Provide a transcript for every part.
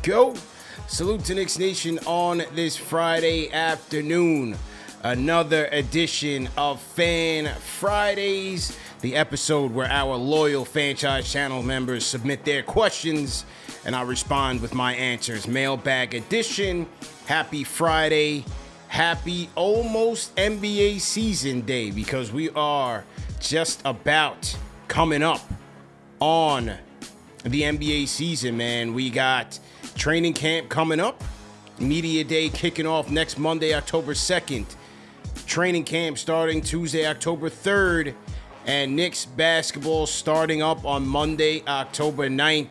Go. Salute to Knicks Nation on this Friday afternoon. Another edition of Fan Fridays, the episode where our loyal Fanchise channel members submit their questions and I respond with my answers. Mailbag edition. Happy Friday. Happy almost NBA season day because we are just about coming up on the NBA season, man. We got training camp coming up. Media day kicking off next Monday, October 2nd. Training camp starting Tuesday, October 3rd. And Knicks basketball starting up on Monday, October 9th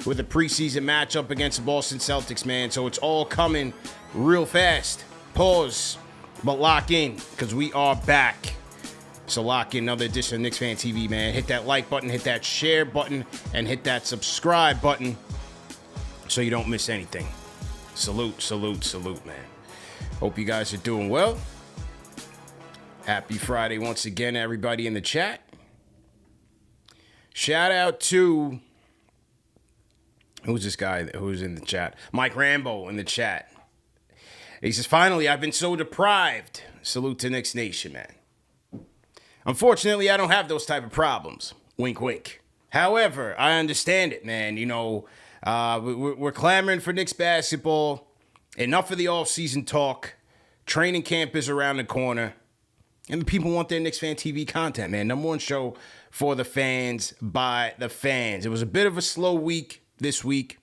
with a preseason matchup against the Boston Celtics, man. So it's all coming real fast. Pause, but lock in because we are back. So lock in another edition of Knicks Fan TV, man. Hit that like button, hit that share button, and hit that subscribe button so you don't miss anything. Salute, salute, salute, man. Hope you guys are doing well. Happy Friday once again, everybody in the chat. Shout out to, who's this guy who's in the chat? Mike Rambo in the chat. He says, finally, I've been so deprived. Salute to Knicks Nation, man. Unfortunately, I don't have those type of problems. Wink, wink. However, I understand it, man. You know, we're clamoring for Knicks basketball. Enough of the off-season talk. Training camp is around the corner. And the people want their Knicks Fan TV content, man. Number one show for the fans by the fans. It was a bit of a slow week this week.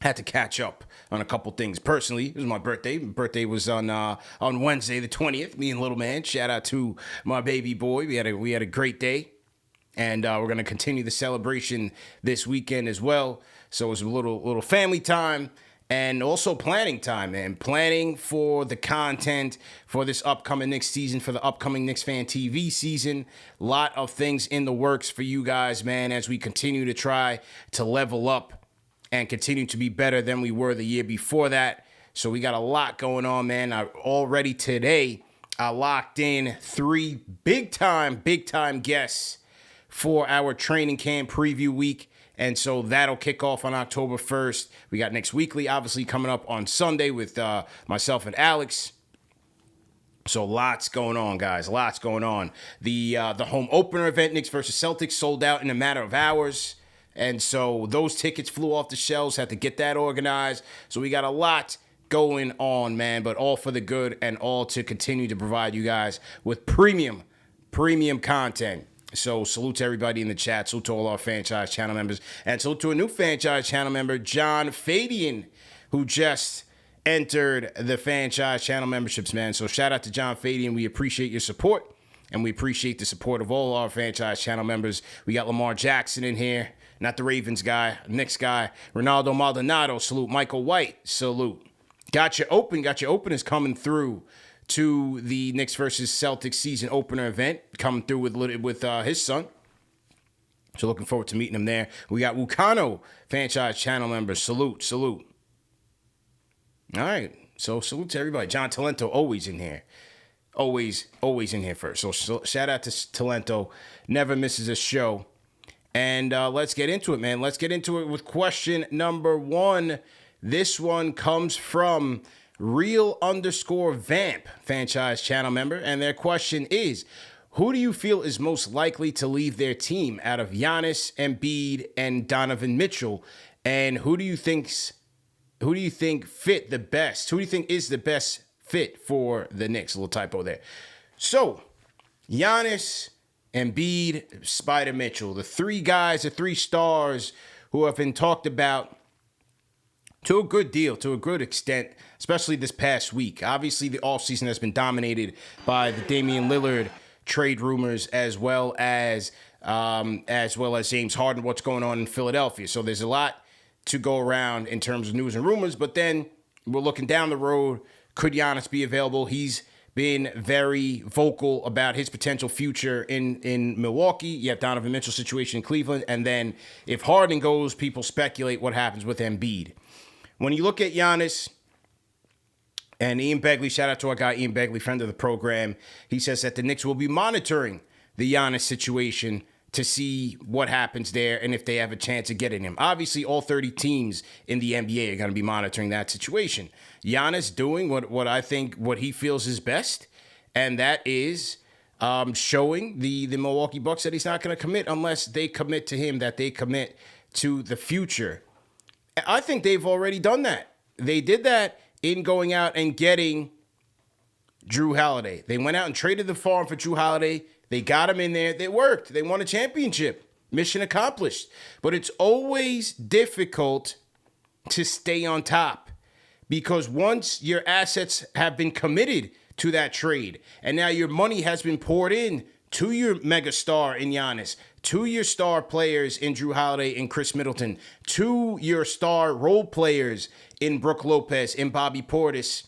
Had to catch up on a couple things. Personally, it was my birthday. My birthday was on Wednesday, the 20th. Me and little man. Shout out to my baby boy. We had a great day, and we're gonna continue the celebration this weekend as well. So it was a little family time and also planning time, man. Planning for the content for this upcoming Knicks season, for the upcoming Knicks Fan TV season. A lot of things in the works for you guys, man, as we continue to try to level up and continue to be better than we were the year before that. So we got a lot going on, man. Already today, I locked in 3 big-time guests for our training camp preview week. And so that'll kick off on October 1st. We got Knicks Weekly, obviously, coming up on Sunday with myself and Alex. So lots going on, guys. Lots going on. The home opener event, Knicks versus Celtics, sold out in a matter of hours. And so those tickets flew off the shelves, had to get that organized. So we got a lot going on, man, but all for the good and all to continue to provide you guys with premium content. So salute to everybody in the chat. Salute to all our Fanchise channel members. And salute to a new Fanchise channel member, John Fadian, who just entered the Fanchise channel memberships, man. So shout out to John Fadian. We appreciate your support. And we appreciate the support of all our Fanchise channel members. We got Lamar Jackson in here. Not the Ravens guy, Knicks guy. Ronaldo Maldonado, salute. Michael White, salute. Got your openers coming through to the Knicks versus Celtics season opener event. Coming through with his son. So looking forward to meeting him there. We got Wukano, Fanchise channel members. Salute, salute. All right. So salute to everybody. John Talento, always in here. Always in here first. So shout out to Talento. Never misses a show. And let's get into it, man. Let's get into it with question number 1. This one comes from real_vamp, Fanchise channel member. And their question is, who do you feel is most likely to leave their team out of Giannis, Embiid, and Donovan Mitchell? And who do you think fit the best? Who do you think is the best fit for the Knicks? A little typo there. So, Giannis, Embiid, Spida, Mitchell, the 3 guys, the 3 stars who have been talked about to a good deal, to a good extent, especially this past week. Obviously, the offseason has been dominated by the Damian Lillard trade rumors as well as James Harden, what's going on in Philadelphia. So there's a lot to go around in terms of news and rumors, but then we're looking down the road. Could Giannis be available? He's been very vocal about his potential future in Milwaukee. You have Donovan Mitchell situation in Cleveland. And then if Harden goes, people speculate what happens with Embiid. When you look at Giannis and Ian Begley, shout out to our guy Ian Begley, friend of the program. He says that the Knicks will be monitoring the Giannis situation to see what happens there and if they have a chance of getting him. Obviously, all 30 teams in the NBA are going to be monitoring that situation. Giannis doing what he feels is best, and that is showing the Milwaukee Bucks that he's not going to commit unless they commit to him, that they commit to the future. I think they've already done that. They did that in going out and getting Jrue Holiday. They went out and traded the farm for Jrue Holiday. They got him in there. They worked. They won a championship. Mission accomplished. But it's always difficult to stay on top because once your assets have been committed to that trade and now your money has been poured in to your megastar in Giannis, to your star players in Jrue Holiday and Chris Middleton, to your star role players in Brook Lopez and Bobby Portis,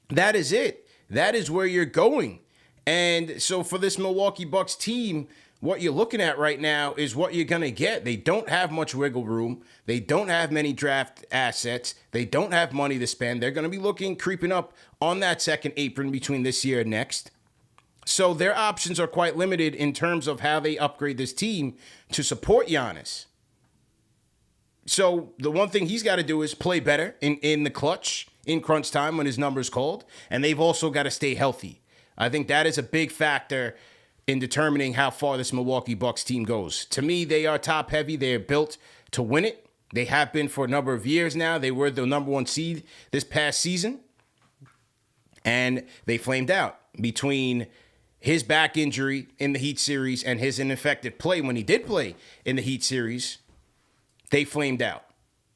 that is it. That is where you're going. And so for this Milwaukee Bucks team, what you're looking at right now is what you're going to get. They don't have much wiggle room. They don't have many draft assets. They don't have money to spend. They're going to be creeping up on that second apron between this year and next. So their options are quite limited in terms of how they upgrade this team to support Giannis. So the one thing he's got to do is play better in the clutch, in crunch time when his number's called. And they've also got to stay healthy. I think that is a big factor in determining how far this Milwaukee Bucks team goes. To me, they are top heavy. They are built to win it. They have been for a number of years now. They were the number one seed this past season. And they flamed out between his back injury in the Heat series and his ineffective play when he did play in the Heat series. They flamed out.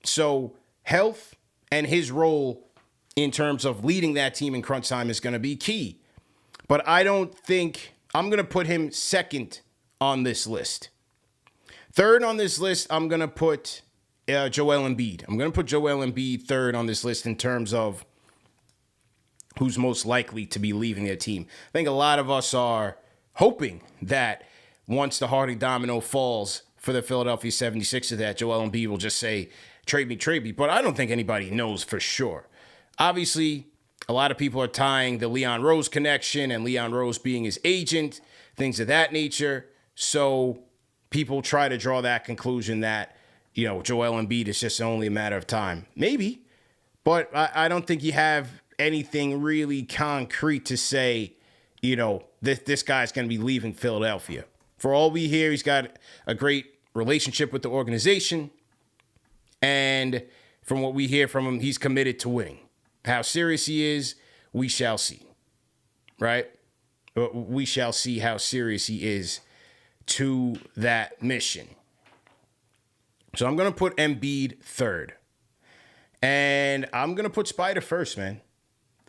So health and his role in terms of leading that team in crunch time is going to be key. But I don't think I'm going to put him second on this list. Third on this list, I'm going to put Joel Embiid. I'm going to put Joel Embiid third on this list in terms of who's most likely to be leaving their team. I think a lot of us are hoping that once the Hardy domino falls for the Philadelphia 76ers, that Joel Embiid will just say, trade me. But I don't think anybody knows for sure. Obviously, a lot of people are tying the Leon Rose connection and Leon Rose being his agent, things of that nature. So people try to draw that conclusion that, Joel Embiid is just only a matter of time. Maybe, but I don't think you have anything really concrete to say, this guy's going to be leaving Philadelphia. For all we hear, he's got a great relationship with the organization. And from what we hear from him, he's committed to winning. How serious he is, we shall see, right? We shall see how serious he is to that mission. So I'm going to put Embiid third. And I'm going to put Spida first, man.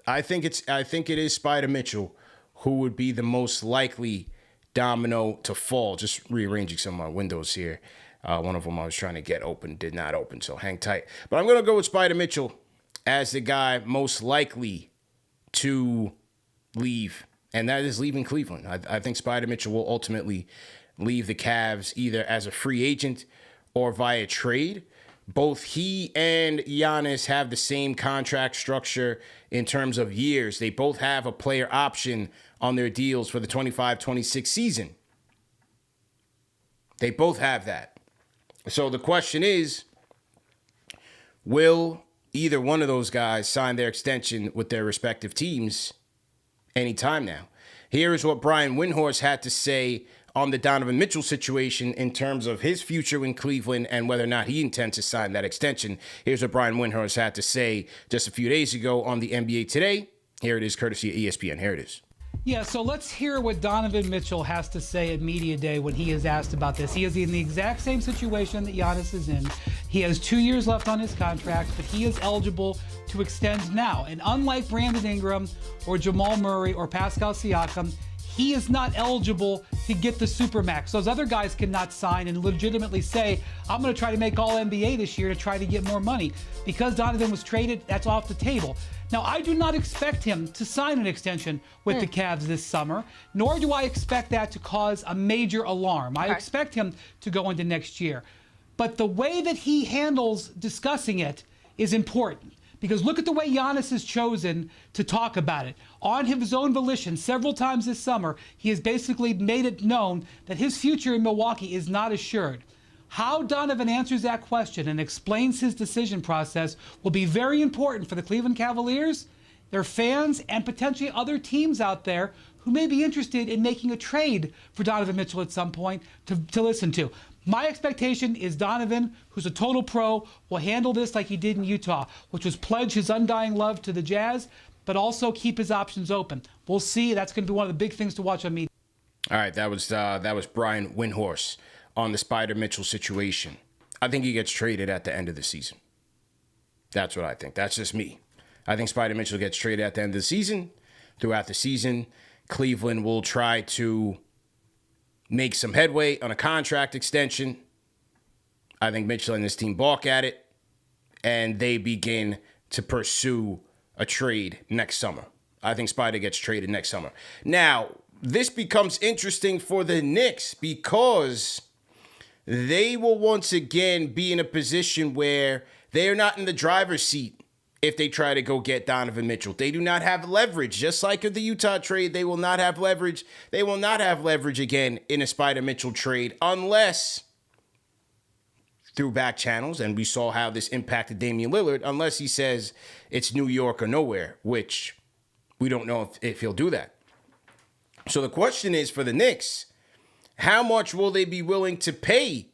I think it is Spida Mitchell who would be the most likely domino to fall. Just rearranging some of my windows here. One of them I was trying to get open, did not open, so hang tight. But I'm going to go with Spida Mitchell as the guy most likely to leave, and that is leaving Cleveland. I think Spida Mitchell will ultimately leave the Cavs either as a free agent or via trade. Both he and Giannis have the same contract structure in terms of years. They both have a player option on their deals for the 25-26 season. They both have that. So the question is, will either one of those guys sign their extension with their respective teams anytime now? Here is what Brian Windhorst had to say on the Donovan Mitchell situation in terms of his future in Cleveland and whether or not he intends to sign that extension. Here's what Brian Windhorst had to say just a few days ago on the NBA Today. Here it is, courtesy of ESPN. Here it is. Yeah, so let's hear what Donovan Mitchell has to say at Media Day when he is asked about this. He is in the exact same situation that Giannis is in. He has 2 years left on his contract, but he is eligible to extend now. And unlike Brandon Ingram or Jamal Murray or Pascal Siakam, he is not eligible to get the Supermax. Those other guys cannot sign and legitimately say, I'm going to try to make all NBA this year to try to get more money. Because Donovan was traded, that's off the table. Now, I do not expect him to sign an extension with the Cavs this summer, nor do I expect that to cause a major alarm. I expect him to go into next year. But the way that he handles discussing it is important. Because look at the way Giannis has chosen to talk about it. On his own volition, several times this summer, he has basically made it known that his future in Milwaukee is not assured. How Donovan answers that question and explains his decision process will be very important for the Cleveland Cavaliers, their fans, and potentially other teams out there who may be interested in making a trade for Donovan Mitchell at some point to listen to. My expectation is Donovan, who's a total pro, will handle this like he did in Utah, which was pledge his undying love to the Jazz, but also keep his options open. We'll see. That's going to be one of the big things to watch on media. All right, that was Brian Windhorst on the Spida Mitchell situation. I think he gets traded at the end of the season. That's what I think. That's just me. I think Spida Mitchell gets traded at the end of the season. Throughout the season, Cleveland will try to make some headway on a contract extension. I think Mitchell and his team balk at it, and they begin to pursue a trade next summer. I think Spida gets traded next summer. Now, this becomes interesting for the Knicks because they will once again be in a position where they are not in the driver's seat if they try to go get Donovan Mitchell. They do not have leverage. Just like in the Utah trade, they will not have leverage. They will not have leverage again in a Spida Mitchell trade unless through back channels, and we saw how this impacted Damian Lillard, unless he says it's New York or nowhere, which we don't know if he'll do that. So the question is for the Knicks, how much will they be willing to pay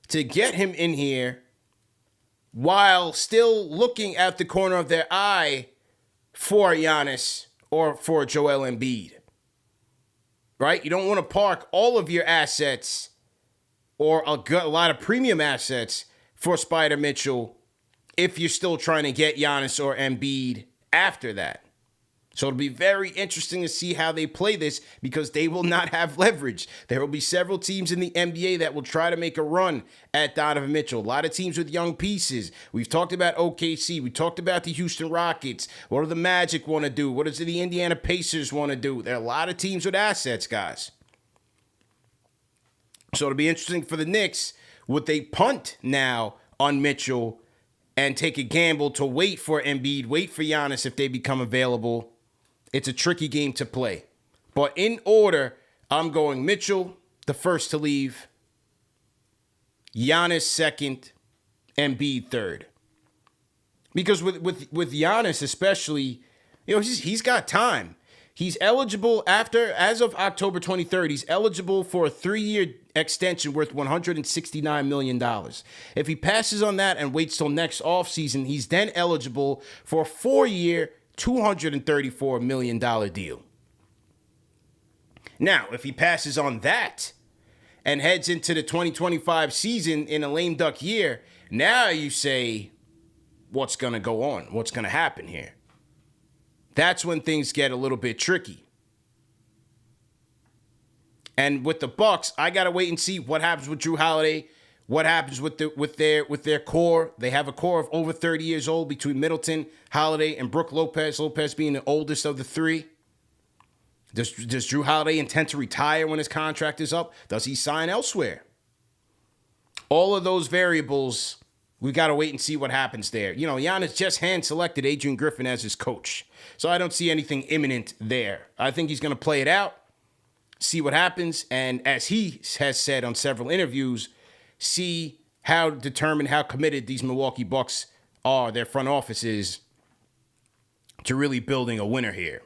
to get him in here while still looking at the corner of their eye for Giannis or for Joel Embiid? Right? You don't want to park all of your assets or a lot of premium assets for Spida Mitchell if you're still trying to get Giannis or Embiid after that. So it'll be very interesting to see how they play this because they will not have leverage. There will be several teams in the NBA that will try to make a run at Donovan Mitchell. A lot of teams with young pieces. We've talked about OKC. We talked about the Houston Rockets. What do the Magic want to do? What does the Indiana Pacers want to do? There are a lot of teams with assets, guys. So it'll be interesting for the Knicks. Would they punt now on Mitchell and take a gamble to wait for Embiid, wait for Giannis if they become available? It's a tricky game to play. But in order, I'm going Mitchell, the first to leave, Giannis second, Embiid third. Because with Giannis especially, he's got time. He's eligible as of October 23rd, he's eligible for a 3-year extension worth $169 million. If he passes on that and waits till next offseason, he's then eligible for a 4-year, $234 million deal. Now, if he passes on that and heads into the 2025 season in a lame duck year, now you say, what's going to go on? What's going to happen here? That's when things get a little bit tricky. And with the Bucks, I got to wait and see what happens with Jrue Holiday. What happens with their core? They have a core of over 30 years old between Middleton, Holiday, and Brook Lopez. Lopez being the oldest of the three. Does Jrue Holiday intend to retire when his contract is up? Does he sign elsewhere? All of those variables, we got to wait and see what happens there. Giannis just hand-selected Adrian Griffin as his coach. So I don't see anything imminent there. I think he's going to play it out, see what happens, and as he has said on several interviews, determine how committed these Milwaukee Bucks are, their front office is, to really building a winner here.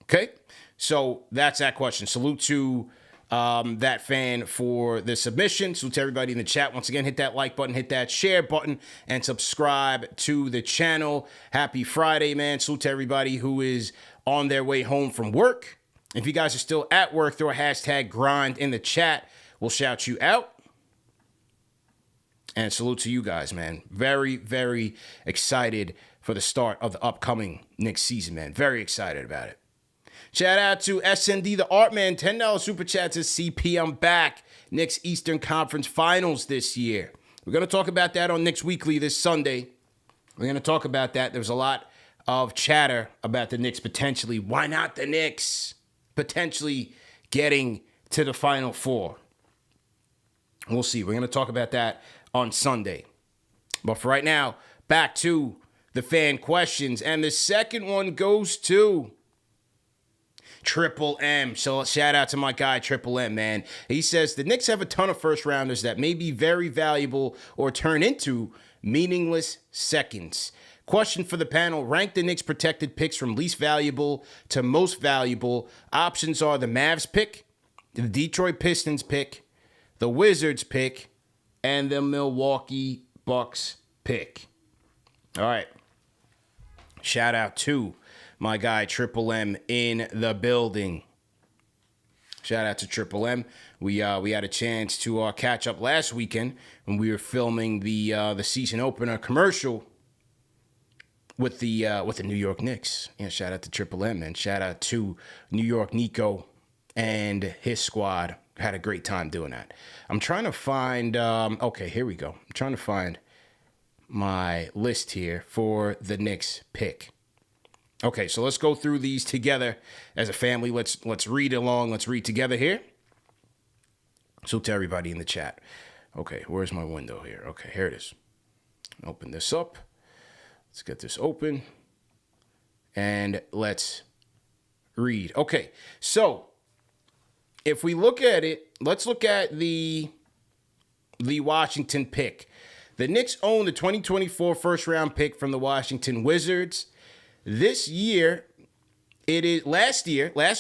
Okay? So that's that question. Salute to that fan for the submission. Salute to everybody in the chat. Once again, hit that like button, hit that share button, and subscribe to the channel. Happy Friday, man. Salute to everybody who is on their way home from work. If you guys are still at work, throw a hashtag grind in the chat. We'll shout you out. And salute to you guys, man. Very, very excited for the start of the upcoming Knicks season, man. Very excited about it. Shout out to SND the Art Man. $10 super chat to CP. I'm back. Knicks Eastern Conference Finals this year. We're going to talk about that on Knicks Weekly this Sunday. We're going to talk about that. There's a lot of chatter about the Knicks potentially. Why not the Knicks potentially getting to the Final Four? We'll see. We're going to talk about that on Sunday. But for right now, back to the fan questions. And the second one goes to Triple M. So shout out to my guy, Triple M, man. He says, the Knicks have a ton of first rounders that may be very valuable or turn into meaningless seconds. Question for the panel, rank the Knicks protected picks from least valuable to most valuable. Options are the Mavs pick, the Detroit Pistons pick, the Wizards pick, and the Milwaukee Bucks pick. All right. Shout out to my guy Triple M in the building. Shout out to Triple M. We had a chance to catch up last weekend when we were filming the season opener commercial with the New York Knicks. Yeah, shout out to Triple M, and shout out to New York Nico and his squad. Had a great time doing that. I'm trying to find. Okay, here we go. I'm trying to find my list here for the Knicks pick. Okay, so let's go through these together as a family. Let's read along. Let's read together here. So to everybody in the chat. Okay, where's my window here? Okay, here it is. Open this up. Let's get this open. And let's read. Okay, so if we look at it, let's look at the Washington pick. The Knicks own the 2024 first-round pick from the Washington Wizards. This year, last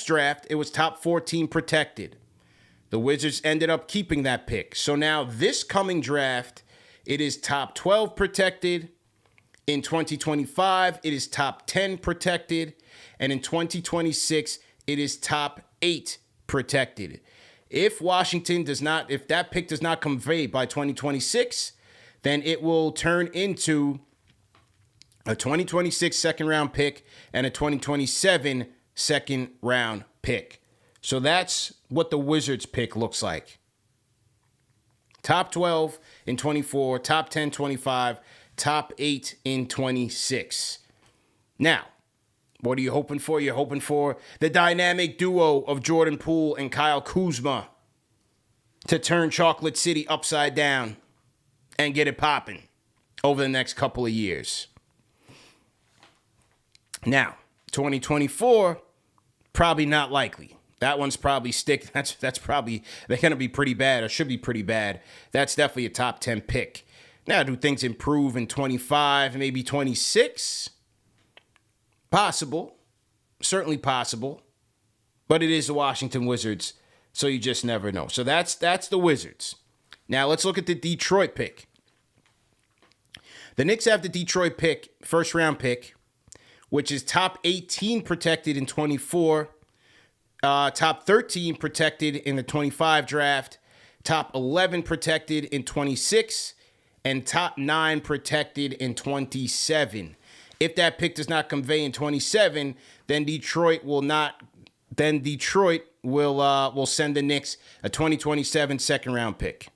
draft, it was top 14 protected. The Wizards ended up keeping that pick. So now this coming draft, it is top 12 protected. In 2025, it is top 10 protected. And in 2026, it is top 8 protected. If that pick does not convey by 2026, then it will turn into a 2026 second round pick and a 2027 second round pick. So that's what the Wizards pick looks like. Top 12 in 24, top 10, 25, top 8 in 26. Now, what are you hoping for? You're hoping for the dynamic duo of Jordan Poole and Kyle Kuzma to turn Chocolate City upside down and get it popping over the next couple of years. Now, 2024, probably not likely. That one's probably that's probably, they're going to be pretty bad, or should be pretty bad. That's definitely a top 10 pick. Now, do things improve in 25, maybe 26? Possible. Certainly possible. But it is the Washington Wizards, so you just never know. So that's the Wizards. Now, let's look at the Detroit pick. The Knicks have the Detroit pick, first round pick, which is top 18 protected in 24, top 13 protected in the 25 draft, top 11 protected in 26, and top 9 protected in 27. If that pick does not convey in 27, then Detroit will send the Knicks a 2027 second round pick.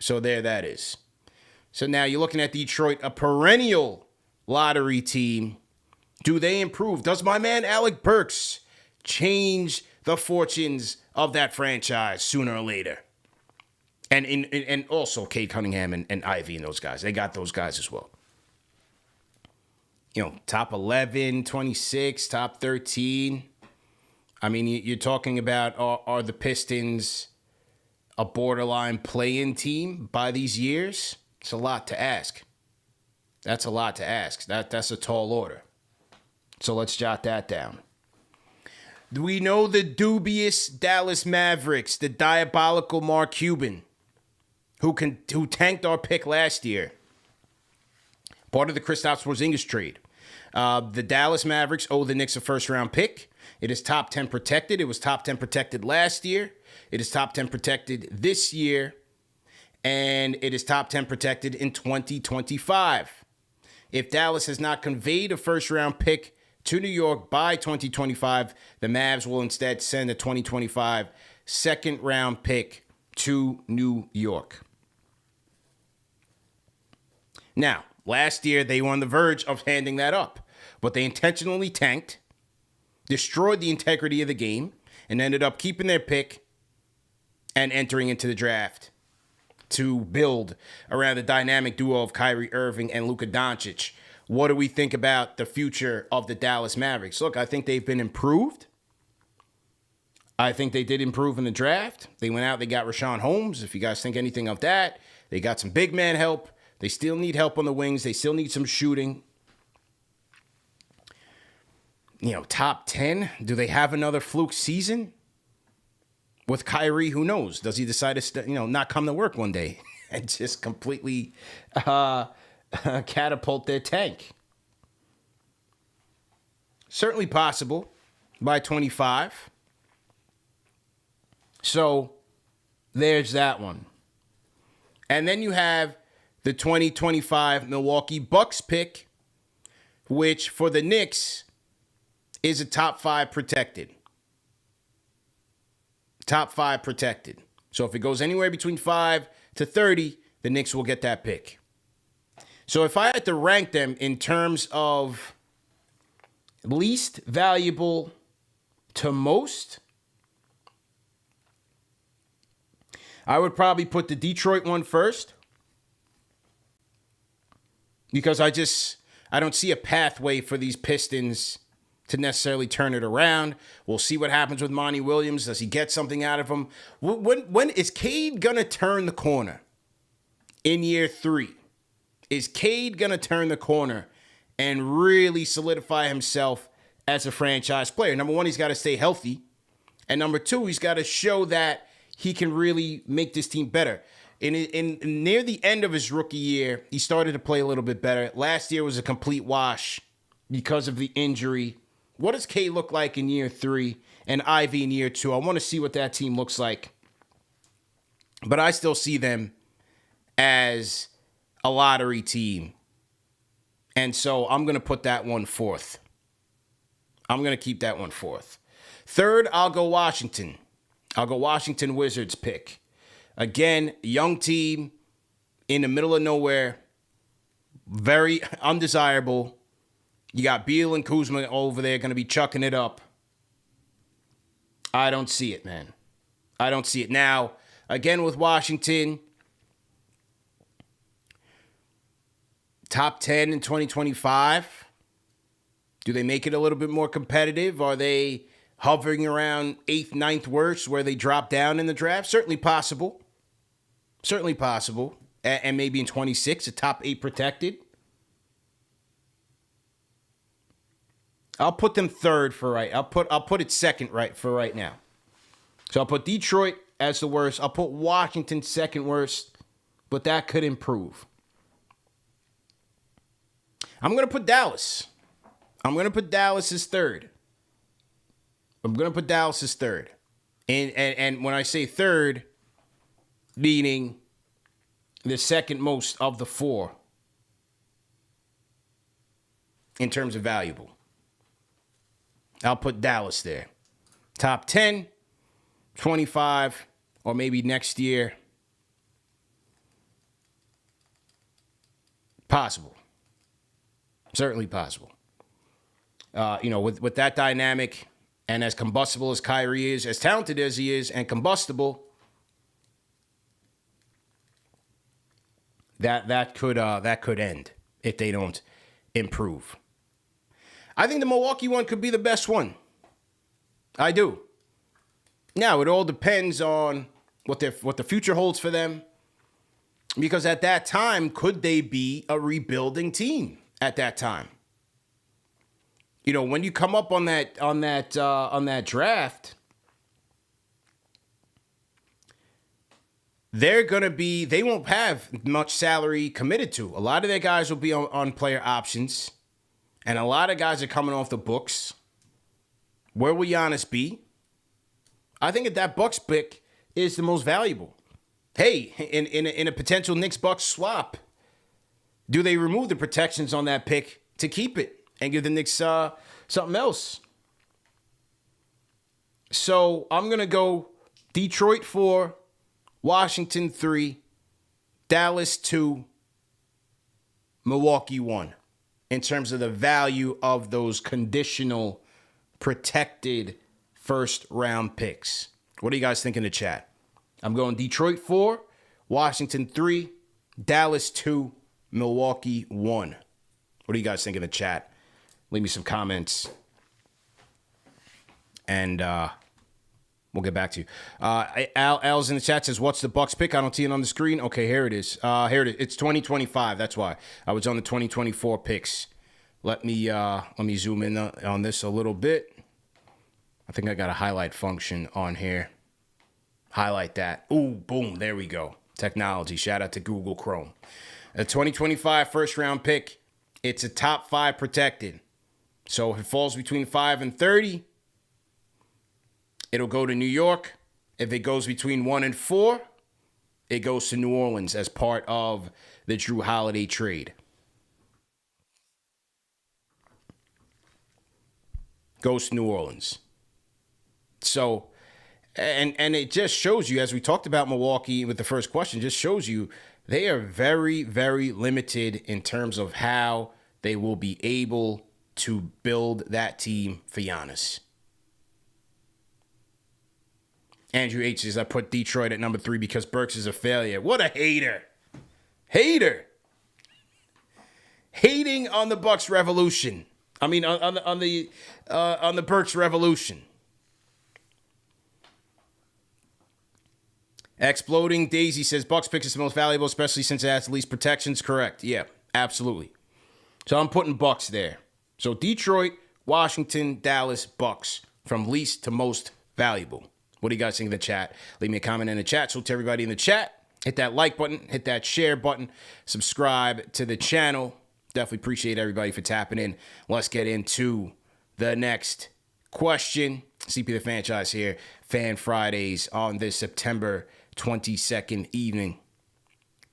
So there that is. So now you're looking at Detroit, a perennial lottery team. Do they improve? Does my man Alec Burks change the fortunes of that franchise sooner or later? And also Cade Cunningham and Ivy and those guys. They got those guys as well. You know, top 11, 26, top 13. I mean, you're talking about are the Pistons a borderline play-in team by these years? It's a lot to ask. That's a lot to ask. That's a tall order. So let's jot that down. We know the dubious Dallas Mavericks, the diabolical Mark Cuban, who tanked our pick last year. Part of the Kristaps Porzingis trade. The Dallas Mavericks owe the Knicks a first-round pick. It is top 10 protected. It was top 10 protected last year. It is top 10 protected this year. And it is top 10 protected in 2025. If Dallas has not conveyed a first-round pick to New York by 2025, the Mavs will instead send a 2025 second-round pick to New York. Now, last year, they were on the verge of handing that up, but they intentionally tanked, destroyed the integrity of the game, and ended up keeping their pick and entering into the draft. to build around the dynamic duo of Kyrie Irving and Luka Doncic. What do we think about the future of the Dallas Mavericks? Look, I think they've been improved. I think they did improve in the draft. They went out, they got Rashawn Holmes. If you guys think anything of that, they got some big man help. They still need help on the wings. They still need some shooting. Top 10. Do they have another fluke season? With Kyrie, who knows? Does he decide to, not come to work one day and just completely catapult their tank? Certainly possible by 25. So there's that one. And then you have the 2025 Milwaukee Bucks pick, which for the Knicks is a top 5 protected. Top 5 protected. So if it goes anywhere between 5 to 30, the Knicks will get that pick. So if I had to rank them in terms of least valuable to most, I would probably put the Detroit one first, because I don't see a pathway for these Pistons to necessarily turn it around. We'll see what happens with Monty Williams. Does he get something out of him? When is Cade going to turn the corner in year 3? Is Cade going to turn the corner and really solidify himself as a franchise player? Number one, he's got to stay healthy. And number two, he's got to show that he can really make this team better. In near the end of his rookie year, he started to play a little bit better. Last year was a complete wash because of the injury. What does Cade look like in year 3 and Ivy in year 2? I want to see what that team looks like. But I still see them as a lottery team. And so I'm going to put that one fourth. I'm going to keep that one fourth. Third, I'll go Washington. I'll go Washington Wizards pick. Again, young team in the middle of nowhere. Very undesirable. You got Beal and Kuzma over there going to be chucking it up. I don't see it, man. I don't see it. Now, again with Washington, top 10 in 2025. Do they make it a little bit more competitive? Are they hovering around 8th, 9th worst where they drop down in the draft? Certainly possible. Certainly possible. And maybe in 26, a top 8 protected. I'll put them third for right. I'll put it second right for right now. So I'll put Detroit as the worst. I'll put Washington second worst, but that could improve. I'm going to put Dallas. I'm going to put Dallas as third. And when I say third, meaning the second most of the 4 in terms of valuable. I'll put Dallas there. Top 10, 25, or maybe next year. Possible. Certainly possible. With that dynamic, and as combustible as Kyrie is, as talented as he is, and combustible, that could end if they don't improve. I think the Milwaukee one could be the best one. I do. Now, it all depends on what the future holds for them. Because at that time, could they be a rebuilding team at that time? When you come up on that draft, they won't have much salary committed to. A lot of their guys will be on player options. And a lot of guys are coming off the books. Where will Giannis be? I think that Bucks pick is the most valuable. Hey, in a potential Knicks-Bucks swap, do they remove the protections on that pick to keep it and give the Knicks something else? So I'm going to go Detroit 4, Washington 3, Dallas 2, Milwaukee 1. In terms of the value of those conditional, protected first-round picks. What do you guys think in the chat? I'm going Detroit 4, Washington 3, Dallas 2, Milwaukee 1. What do you guys think in the chat? Leave me some comments. And we'll get back to you. Al's in the chat says, what's the Bucks pick? I don't see it on the screen. Okay, here it is. Here it is. It's 2025. That's why. I was on the 2024 picks. Let me zoom in on this a little bit. I think I got a highlight function on here. Highlight that. Ooh, boom. There we go. Technology. Shout out to Google Chrome. A 2025 first round pick. It's a top 5 protected. So if it falls between 5 and 30, it'll go to New York. If it goes between 1 and 4, it goes to New Orleans as part of the Drew Holiday trade. Goes to New Orleans. So, and it just shows you, as we talked about Milwaukee with the first question, just shows you they are very, very limited in terms of how they will be able to build that team for Giannis. Andrew H says, I put Detroit at number 3 because Burks is a failure. What a hater. Hater. Hating on the Bucks revolution. I mean, on the Burks revolution. Exploding Daisy says, Bucks pick is the most valuable, especially since it has the least protections. Correct. Yeah, absolutely. So I'm putting Bucks there. So Detroit, Washington, Dallas, Bucks, from least to most valuable. What do you guys think in the chat? Leave me a comment in the chat. So to everybody in the chat, hit that like button, hit that share button, subscribe to the channel. Definitely appreciate everybody for tapping in. Let's get into the next question. CP the Fanchise here. Fan Fridays on this September 22nd evening.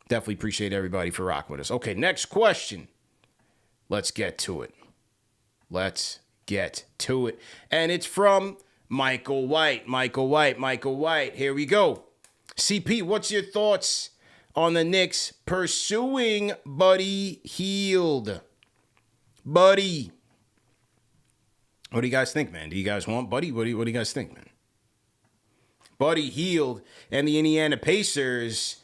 Definitely appreciate everybody for rocking with us. Okay, next question. Let's get to it. And it's from Michael White. Here we go. CP, what's your thoughts on the Knicks pursuing Buddy Hield? Buddy. What do you guys think, man? Do you guys want Buddy? What do you guys think, man? Buddy Hield and the Indiana Pacers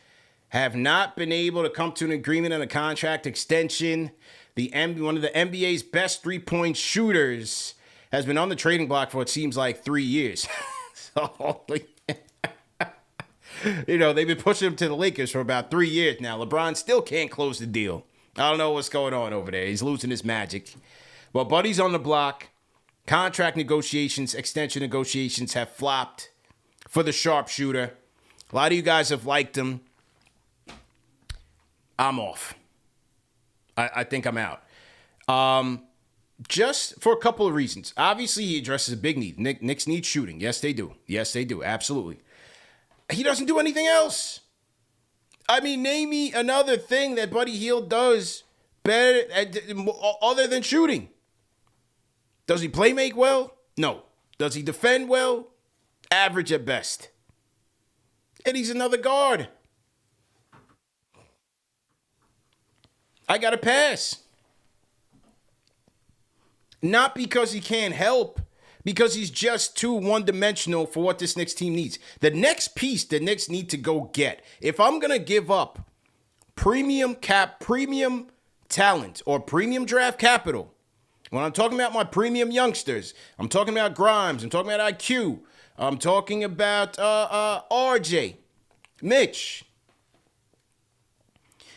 have not been able to come to an agreement on a contract extension. One of the NBA's best three-point shooters has been on the trading block for what seems like 3 years. So, they've been pushing him to the Lakers for about 3 years now. LeBron still can't close the deal. I don't know what's going on over there. He's losing his magic. But Buddy's on the block. Contract negotiations, extension negotiations have flopped for the sharpshooter. A lot of you guys have liked him. I'm off. I think I'm out. Just for a couple of reasons. Obviously, he addresses a big need. Knicks need shooting. Yes, they do. Absolutely. He doesn't do anything else. I mean, name me another thing that Buddy Hield does better other than shooting. Does he play make well? No. Does he defend well? Average at best. And he's another guard. I got to pass. Not because he can't help, because he's just too one-dimensional for what this Knicks team needs. The next piece the Knicks need to go get, if I'm going to give up premium talent or premium draft capital, when I'm talking about my premium youngsters, I'm talking about Grimes, I'm talking about IQ, I'm talking about RJ, Mitch.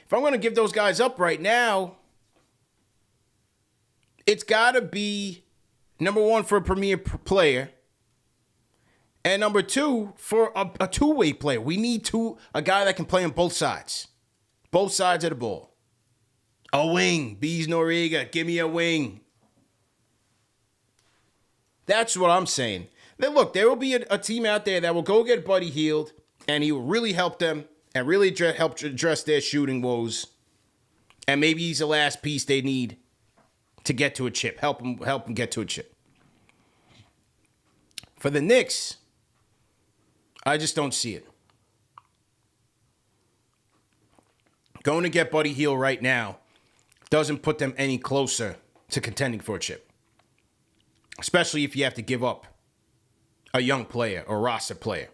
If I'm going to give those guys up right now, it's got to be, number one, for a premier player, and number two, for a two-way player. We need a guy that can play on both sides of the ball. A wing. Bees Noriega, give me a wing. That's what I'm saying. Then look, there will be a team out there that will go get Buddy Hield, and he will really help them and really help address their shooting woes. And maybe he's the last piece they need to get to a chip. Help him get to a chip. For the Knicks, I just don't see it. Going to get Buddy Hield right now doesn't put them any closer to contending for a chip. Especially if you have to give up a young player or rostered player.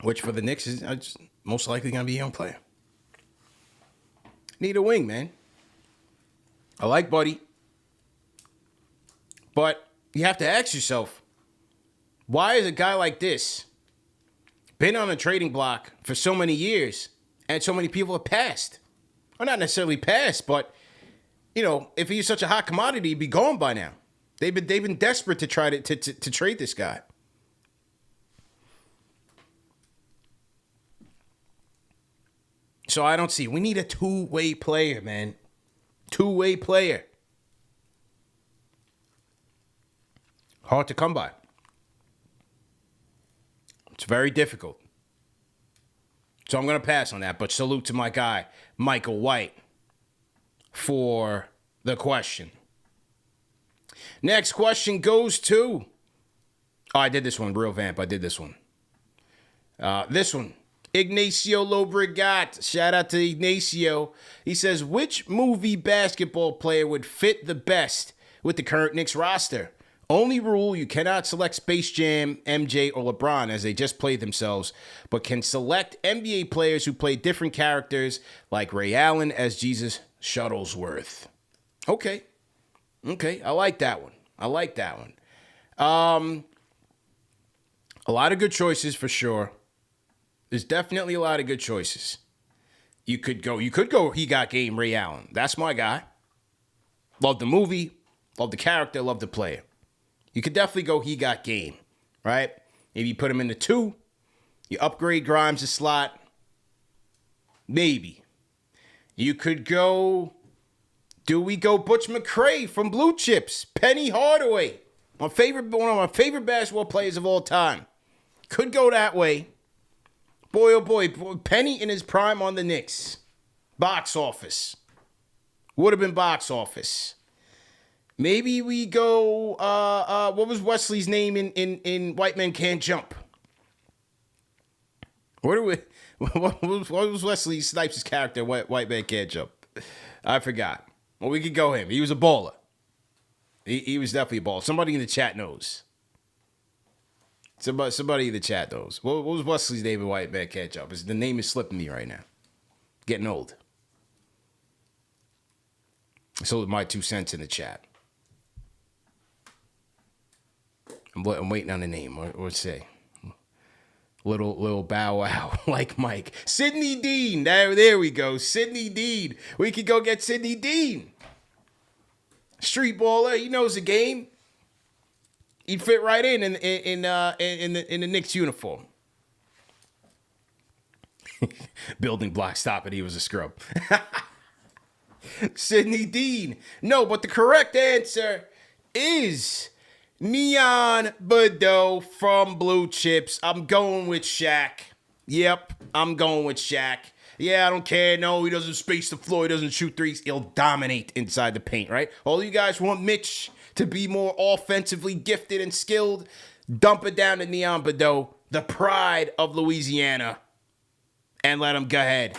which for the Knicks is most likely going to be a young player. Need a wing, man. I like Buddy. But you have to ask yourself, why is a guy like this been on a trading block for so many years and so many people have passed? Or not necessarily passed, but, you know, if he's such a hot commodity, he'd be gone by now. They've been desperate to try to trade this guy. So I don't see. We need a two-way player, man. Two-way player. Hard to come by. It's very difficult. So I'm going to pass on that. But salute to my guy, Michael White, for the question. Next question goes to... Oh, I did this one. Real vamp. I did this one. This one. Ignacio Lobregat. Shout out to Ignacio. He says, which movie basketball player would fit the best with the current Knicks roster? Only rule, you cannot select Space Jam, MJ, or LeBron as they just played themselves, but can select NBA players who play different characters like Ray Allen as Jesus Shuttlesworth. Okay. I like that one. A lot of good choices for sure. There's definitely a lot of good choices. You could go He Got Game, Ray Allen. That's my guy. Love the movie, love the character, love the player. You could definitely go He Got Game, right? Maybe you put him in the 2. You upgrade Grimes to slot. Maybe. You could go... Do we go Butch McRae from Blue Chips? Penny Hardaway. One of my favorite basketball players of all time. Could go that way. Boy, oh boy. Penny in his prime on the Knicks. Box office. Would have been box office. Maybe we go, what was Wesley's name in White Men Can't Jump? What was Wesley Snipes' character in White Man Can't Jump? I forgot. Well, we could go him. He was a baller. He was definitely a baller. Somebody in the chat knows. Somebody in the chat knows. What was Wesley's name in White Man Can't Jump? The name is slipping me right now. Getting old. So my 2 cents in the chat. I'm waiting on the name. What's say? Little bow wow like Mike. Sidney Dean. There we go. Sidney Dean. We could go get Sidney Dean. Street baller. He knows the game. He'd fit right in the Knicks uniform. Building block. Stop it. He was a scrub. Sidney Dean. No, but the correct answer is Neon Badeau from Blue Chips. I'm going with Shaq. Yep, I'm going with Shaq. Yeah, I don't care. No, he doesn't space the floor. He doesn't shoot threes. He'll dominate inside the paint, right? All you guys want Mitch to be more offensively gifted and skilled. Dump it down to Neon Badeau, the pride of Louisiana, and let him go ahead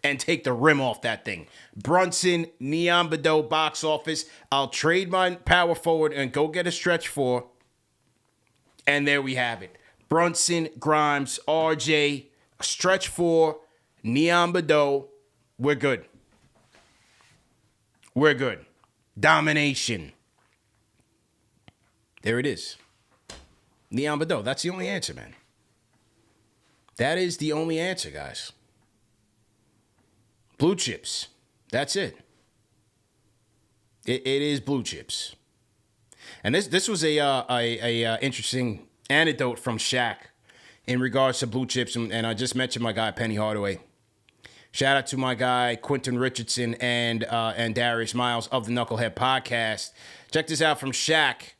and take the rim off that thing. Brunson, Neon Badeau, box office. I'll trade my power forward and go get a stretch 4. And there we have it. Brunson, Grimes, RJ, stretch 4, Neon Badeau. We're good. Domination. There it is. Neon Badeau. That's the only answer, man. That is the only answer, guys. Blue Chips. That's it. It is Blue Chips. And this was a interesting anecdote from Shaq in regards to Blue Chips, and I just mentioned my guy Penny Hardaway. Shout out to my guy Quentin Richardson and Darius Miles of the Knucklehead Podcast. Check this out from Shaq.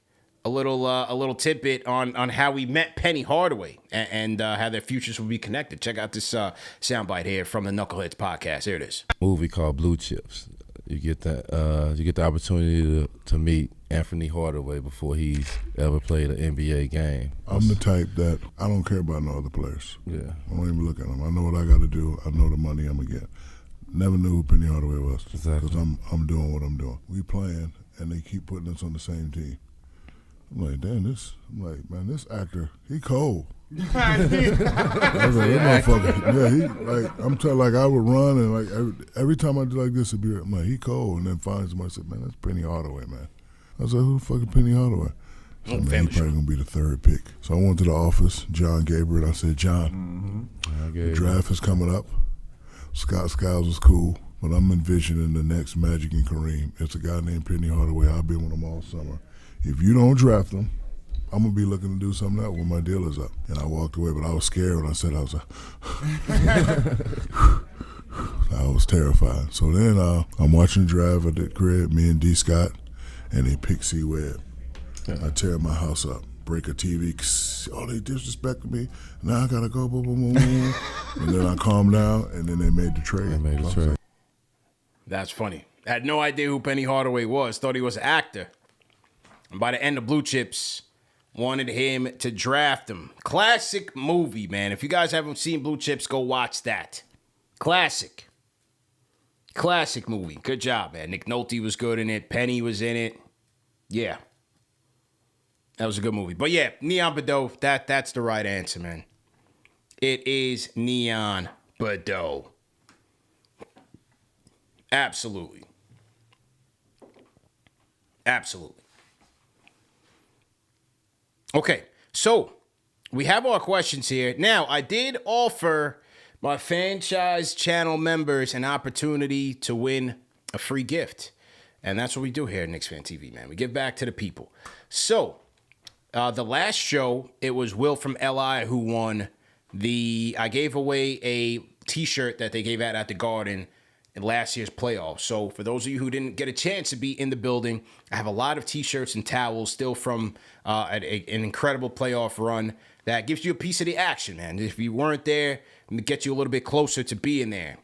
A little tidbit on how we met Penny Hardaway and how their futures will be connected. Check out this soundbite here from the Knuckleheads Podcast. Here it is. Movie called Blue Chips. You get the opportunity to meet Anthony Hardaway before he's ever played an NBA game. I'm the type that I don't care about no other players. Yeah. I don't even look at them. I know what I got to do. I know the money I'm gonna get. Never knew who Penny Hardaway was. Exactly. Because I'm doing what I'm doing. We playing, and they keep putting us on the same team. I'm like, damn, man, this actor, he cold. I was like, that motherfucker. Yeah, he like I'm telling like I would run and like every time I do like this, it'd be I'm like he cold, and then finally somebody said, man, that's Penny Hardaway, man. I was like, who the fuck is Penny Hardaway? So, man, he probably gonna be the third pick. So I went to the office. John Gabriel. I said, John, the draft is coming up. Scott Skiles was cool, but I'm envisioning the next Magic and Kareem. It's a guy named Penny Hardaway. I've been with him all summer. If you don't draft him, I'm gonna be looking to do something else when my deal is up. And I walked away, but I was scared when I said I was I was terrified. So then I'm watching the draft at the crib, me and D. Scott, and they pick C. Webb. I tear my house up, break a TV. Oh, they disrespected me. Now I gotta go, boom, boom, boom, boom. And then I calmed down, and then they made the trade. That's funny. I had no idea who Penny Hardaway was. Thought he was an actor. And by the end of Blue Chips, wanted him to draft him. Classic movie, man. If you guys haven't seen Blue Chips, go watch that. Classic movie. Good job, man. Nick Nolte was good in it. Penny was in it. Yeah. That was a good movie. But yeah, Neon Bordeaux, that's the right answer, man. It is Neon Bordeaux. Absolutely. Okay, so we have our questions here. Now, I did offer my Fanchise channel members an opportunity to win a free gift. And that's what we do here at KnicksFanTV, man. We give back to the people. So, the last show, it was Will from LI who won I gave away a T-shirt that they gave out at the Garden in last year's playoffs. So for those of you who didn't get a chance to be in the building, I have a lot of T-shirts and towels still from an incredible playoff run that gives you a piece of the action, man. If you weren't there, it gets you a little bit closer to being there.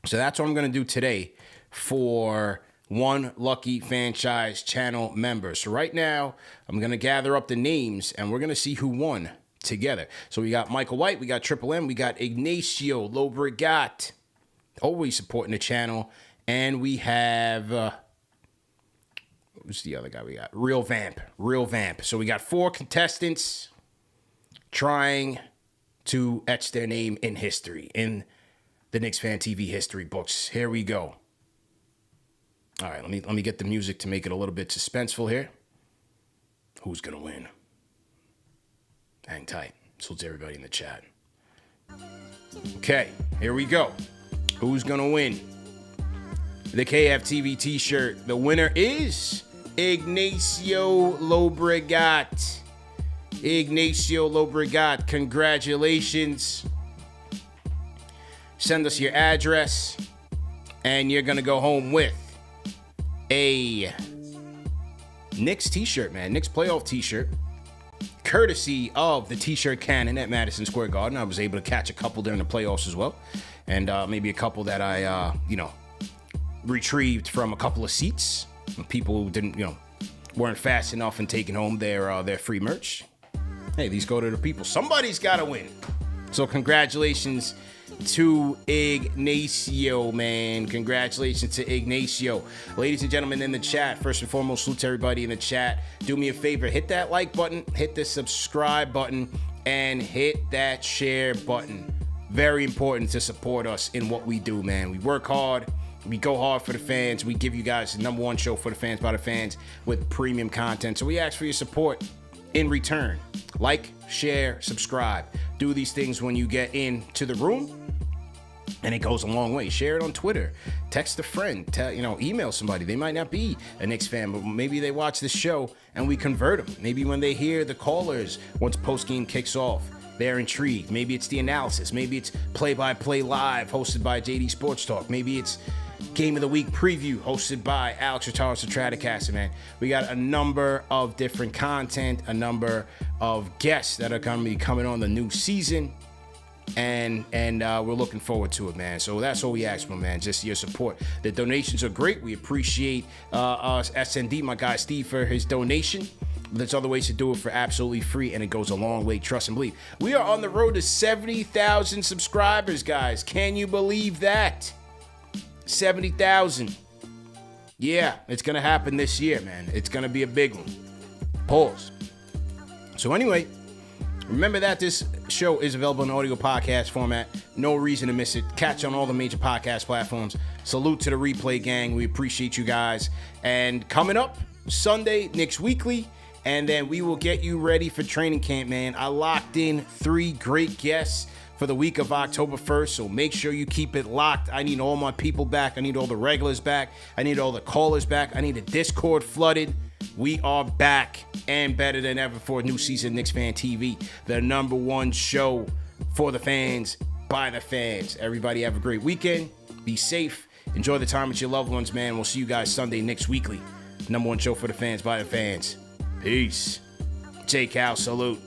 So that's what I'm going to do today for one lucky Fanchise channel member. So right now, I'm going to gather up the names, and we're going to see who won together. So we got Michael White, we got Triple M, we got Ignacio Lobregat, always supporting the channel, and we have, who's the other guy we got? Real Vamp. So we got 4 contestants trying to etch their name in history, in the KnicksFanTV history books. Here we go. All right, let me get the music to make it a little bit suspenseful here. Who's gonna win? Hang tight. So it's everybody in the chat. Okay, here we go. Who's gonna win the KFTV T-shirt? The winner is Ignacio Lobregat. Congratulations. Send us your address, and you're gonna go home with a Knicks T-shirt, man. Knicks playoff T-shirt, courtesy of the T-shirt cannon at Madison Square Garden. I was able to catch a couple during the playoffs as well, and maybe a couple that I, retrieved from a couple of seats. People who didn't, weren't fast enough in taking home their free merch. Hey, these go to the people. Somebody's got to win. So congratulations to Ignacio, man. Congratulations to Ignacio. Ladies and gentlemen in the chat, first and foremost, salute to everybody in the chat. Do me a favor, hit that like button, hit the subscribe button, and hit that share button. Very important to support us in what we do, man. We work hard. We go hard for the fans. We give you guys the #1 show for the fans by the fans with premium content. So we ask for your support in return. Like, share, subscribe. Do these things when you get into the room, and it goes a long way. Share it on Twitter. Text a friend. Email somebody. They might not be a Knicks fan, but maybe they watch this show and we convert them. Maybe when they hear the callers, once postgame kicks off, they're intrigued. Maybe it's the analysis. Maybe it's play-by-play live hosted by JD Sports Talk. Maybe it's Game of the Week preview hosted by Alex Rotaro Stratocast, man. We got a number of different content, a number of guests that are going to be coming on the new season, and we're looking forward to it, man. So that's all we ask for, man. Just your support. The donations are great. We appreciate SND, my guy Steve, for his donation. There's other ways to do it for absolutely free, and it goes a long way. Trust and believe. We are on the road to 70,000 subscribers, guys. Can you believe that? 70,000. Yeah, it's going to happen this year, man. It's going to be a big one. Pause. So anyway, Remember that this show is available in audio podcast format. No reason to miss it. Catch on all the major podcast platforms. Salute to the replay gang. We appreciate you guys. And coming up Sunday, Knicks Weekly. And then we will get you ready for training camp, man. I locked in 3 great guests for the week of October 1st, so make sure you keep it locked. I need all my people back. I need all the regulars back. I need all the callers back. I need the Discord flooded. We are back and better than ever for a new season of KnicksFanTV, the #1 show for the fans, by the fans. Everybody have a great weekend. Be safe. Enjoy the time with your loved ones, man. We'll see you guys Sunday, Knicks Weekly. #1 show for the fans, by the fans. Peace. J. Cal, salute.